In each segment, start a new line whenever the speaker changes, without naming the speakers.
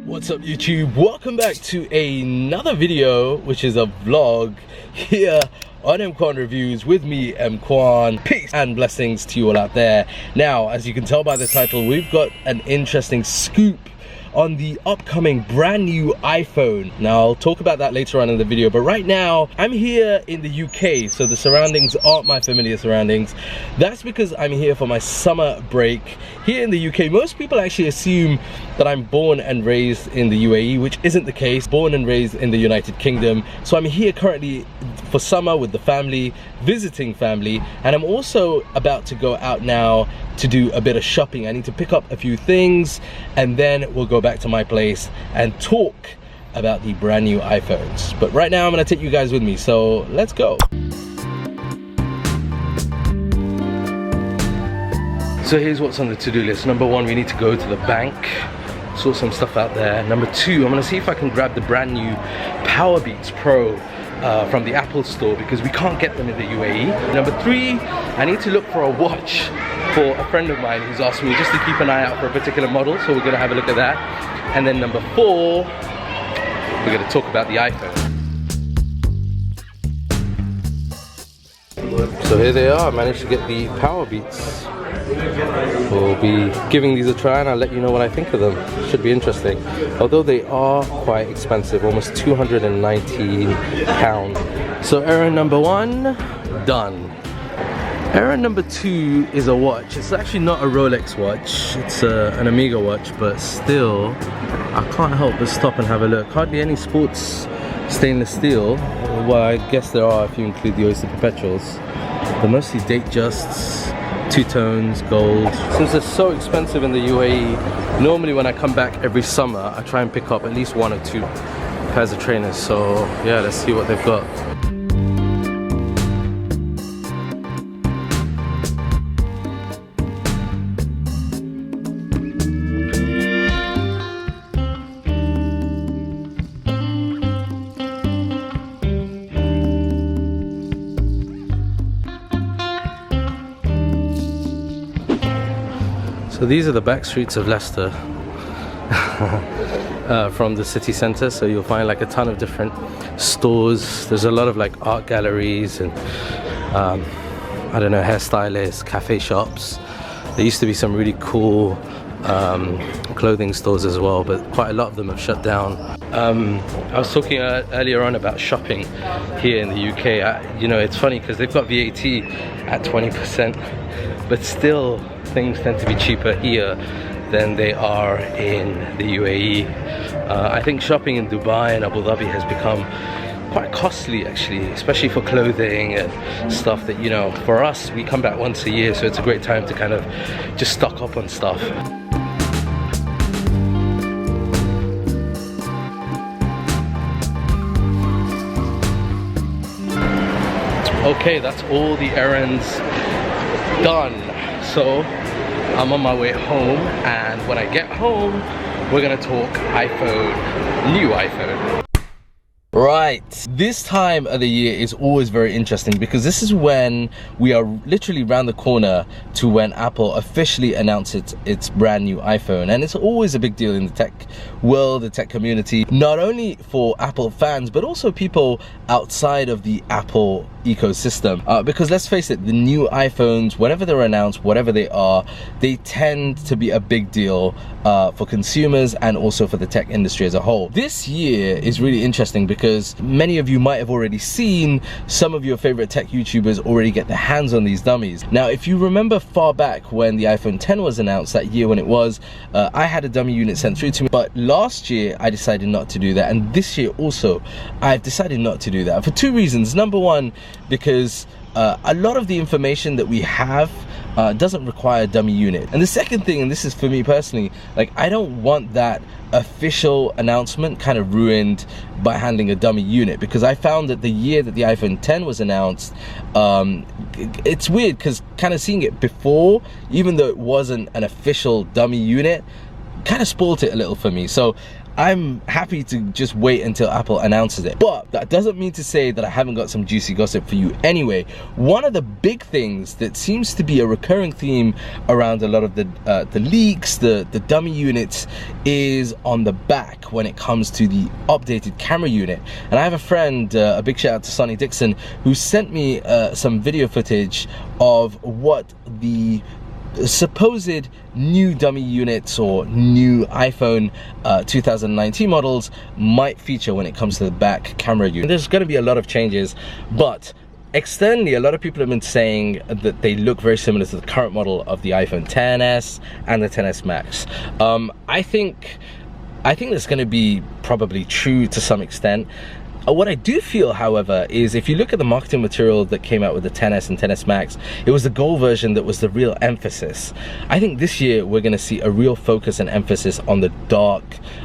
What's up YouTube? Welcome back to another video, which is a vlog here on EMKWAN Reviews with me, EMKWAN. Peace and blessings to you all out there. Now, as you can tell by the title, we've got an interesting scoop on the upcoming brand new iPhone. Now, I'll talk about that later on in the video, but right now I'm here in the UK, so the surroundings aren't my familiar surroundings. That's because I'm here for my summer break here in the UK. Most people actually assume that I'm born and raised in the UAE, which isn't the case. Born and raised in the United Kingdom. So I'm here currently for summer with the family, visiting family, and I'm also about to go out now to do a bit of shopping. I need to pick up a few things and then we'll go back to my place and talk about the brand new iPhones. But right now I'm gonna take you guys with me, so let's go. So here's what's on the to-do list. Number one, we need to go to the bank, sort some stuff out there. Number two, I'm gonna see if I can grab the brand new Powerbeats Pro from the Apple store because we can't get them in the UAE. Number three, I need to look for a watch for a friend of mine who's asked me just to keep an eye out for a particular model, so we're gonna have a look at that. And then number four, we're gonna talk about the iPhone. So here they are, I managed to get the Powerbeats. We'll be giving these a try and I'll let you know what I think of them. Should be interesting. Although they are quite expensive, almost £219. So errand number one, done. Errand number two is a watch. It's actually not a Rolex watch, it's an Amiga watch, but still, I can't help but stop and have a look. Hardly any sports stainless steel. Well, I guess there are if you include the Oyster Perpetuals. But mostly Datejusts, two-tones, gold. Since they're so expensive in the UAE, normally when I come back every summer, I try and pick up at least one or two pairs of trainers. So yeah, let's see what they've got. So these are the back streets of Leicester from the city centre. So you'll find like a ton of different stores. There's a lot of like art galleries and I don't know, hairstylists, cafe shops. There used to be some really cool clothing stores as well, but quite a lot of them have shut down. I was talking earlier on about shopping here in the UK. You know, it's funny because they've got VAT at 20%, but still things tend to be cheaper here than they are in the UAE. I think shopping in Dubai and Abu Dhabi has become quite costly actually, especially for clothing and stuff that, you know, for us, we come back once a year, so it's a great time to kind of just stock up on stuff. Okay, that's all the errands done. So I'm on my way home, and when I get home, we're gonna talk iPhone, new iPhone. Right, this time of the year is always very interesting because this is when we are literally around the corner to when Apple officially announces its brand new iPhone, and it's always a big deal in the tech world, the tech community, not only for Apple fans but also people outside of the Apple ecosystem, because let's face it, the new iPhones, whenever they're announced, whatever they are, they tend to be a big deal for consumers and also for the tech industry as a whole. This year is really interesting because many of you might have already seen some of your favorite tech YouTubers already get their hands on these dummies. Now, if you remember far back when the iPhone 10 was announced, that year when it was, I had a dummy unit sent through to me, but last year I decided not to do that, and this year also I've decided not to do that for two reasons. Number one, because a lot of the information that we have doesn't require a dummy unit. And the second thing, and this is for me personally, like I don't want that official announcement kind of ruined by handling a dummy unit, because I found that the year that the iPhone 10 was announced, it's weird because kind of seeing it before, even though it wasn't an official dummy unit, kind of spoiled it a little for me. So I'm happy to just wait until Apple announces it. But that doesn't mean to say that I haven't got some juicy gossip for you anyway. One of the big things that seems to be a recurring theme around a lot of the leaks, the dummy units, is on the back when it comes to the updated camera unit. And I have a friend, a big shout out to Sonny Dixon, who sent me some video footage of what the supposed new dummy units or new iPhone 2019 models might feature when it comes to the back camera unit. There's going to be a lot of changes, but externally a lot of people have been saying that they look very similar to the current model of the iPhone XS and the XS Max. I think that's going to be probably true to some extent. What I do feel, however, is if you look at the marketing material that came out with the XS and XS Max, it was the gold version that was the real emphasis. I think this year we're going to see a real focus and emphasis on the dark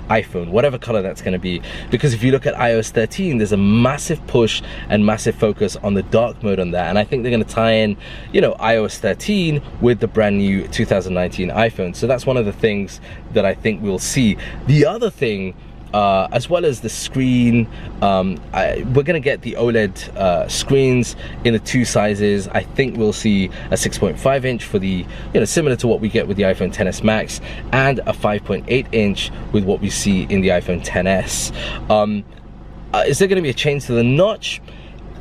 iPhone, whatever color that's going to be. Because if you look at iOS 13, there's a massive push and massive focus on the dark mode on that. And I think they're going to tie in, you know, iOS 13 with the brand new 2019 iPhone. So that's one of the things that I think we'll see. The other thing, as well as the screen, we're gonna get the OLED screens in the two sizes. I think we'll see a 6.5 inch for the, you know, similar to what we get with the iPhone XS Max, and a 5.8 inch with what we see in the iPhone XS. Is there gonna be a change to the notch?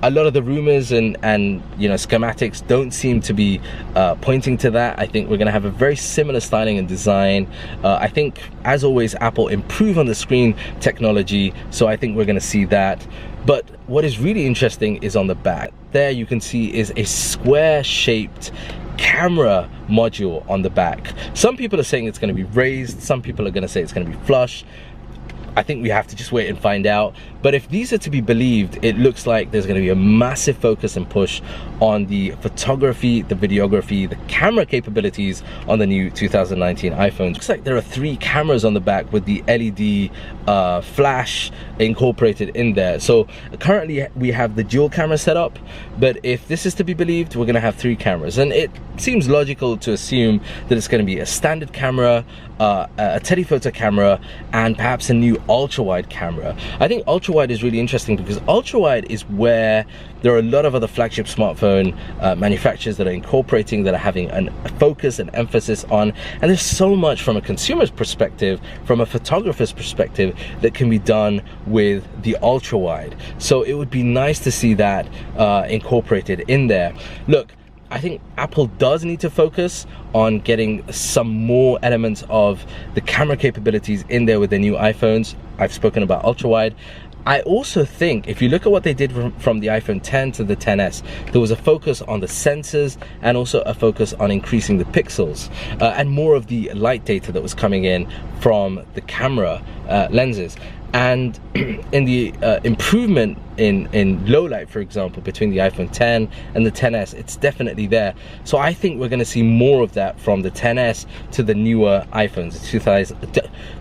A lot of the rumors and you know, schematics don't seem to be pointing to that. I think we're gonna have a very similar styling and design. I think, as always, Apple improve on the screen technology, so I think we're gonna see that. But what is really interesting is on the back. There you can see is a square-shaped camera module on the back. Some people are saying it's gonna be raised, some people are gonna say it's gonna be flush. I think we have to just wait and find out. But if these are to be believed, it looks like there's going to be a massive focus and push on the photography, the videography, the camera capabilities on the new 2019 iPhones. Looks like there are 3 cameras on the back with the LED flash incorporated in there. So currently we have the dual camera setup, but if this is to be believed, we're going to have 3 cameras. And it seems logical to assume that it's going to be a standard camera, a telephoto camera, and perhaps a new ultra-wide camera. I think ultra-wide is really interesting because ultra-wide is where there are a lot of other flagship smartphone manufacturers that are incorporating, that are having a focus and emphasis on, and there's so much from a consumer's perspective, from a photographer's perspective, that can be done with the ultra-wide. So it would be nice to see that incorporated in there. Look, I think Apple does need to focus on getting some more elements of the camera capabilities in there with their new iPhones. I've spoken about ultra-wide. I also think if you look at what they did from the iPhone X to the XS, there was a focus on the sensors and also a focus on increasing the pixels and more of the light data that was coming in from the camera lenses. And in the improvement in low light, for example, between the iPhone X and the XS, it's definitely there. So I think we're going to see more of that from the XS to the newer iPhones,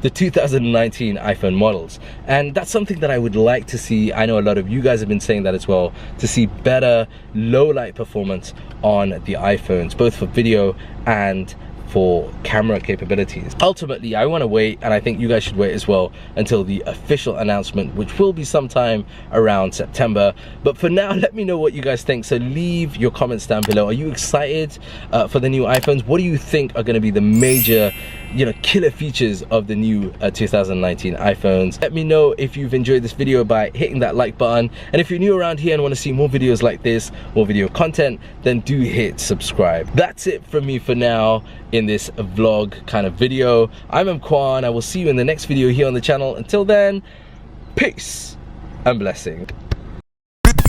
the 2019 iPhone models. And that's something that I would like to see. I know a lot of you guys have been saying that as well, to see better low light performance on the iPhones, both for video and for camera capabilities. Ultimately, I want to wait, and I think you guys should wait as well, until the official announcement, which will be sometime around September. But for now, let me know what you guys think. So leave your comments down below. Are you excited for the new iPhones? What do you think are going to be the major, you know, killer features of the new 2019 iPhones? Let me know if you've enjoyed this video by hitting that like button. And if you're new around here and want to see more videos like this, more video content, then do hit subscribe. That's it from me for now in this vlog kind of video. I'm EMKWAN. I will see you in the next video here on the channel. Until then, peace and blessing.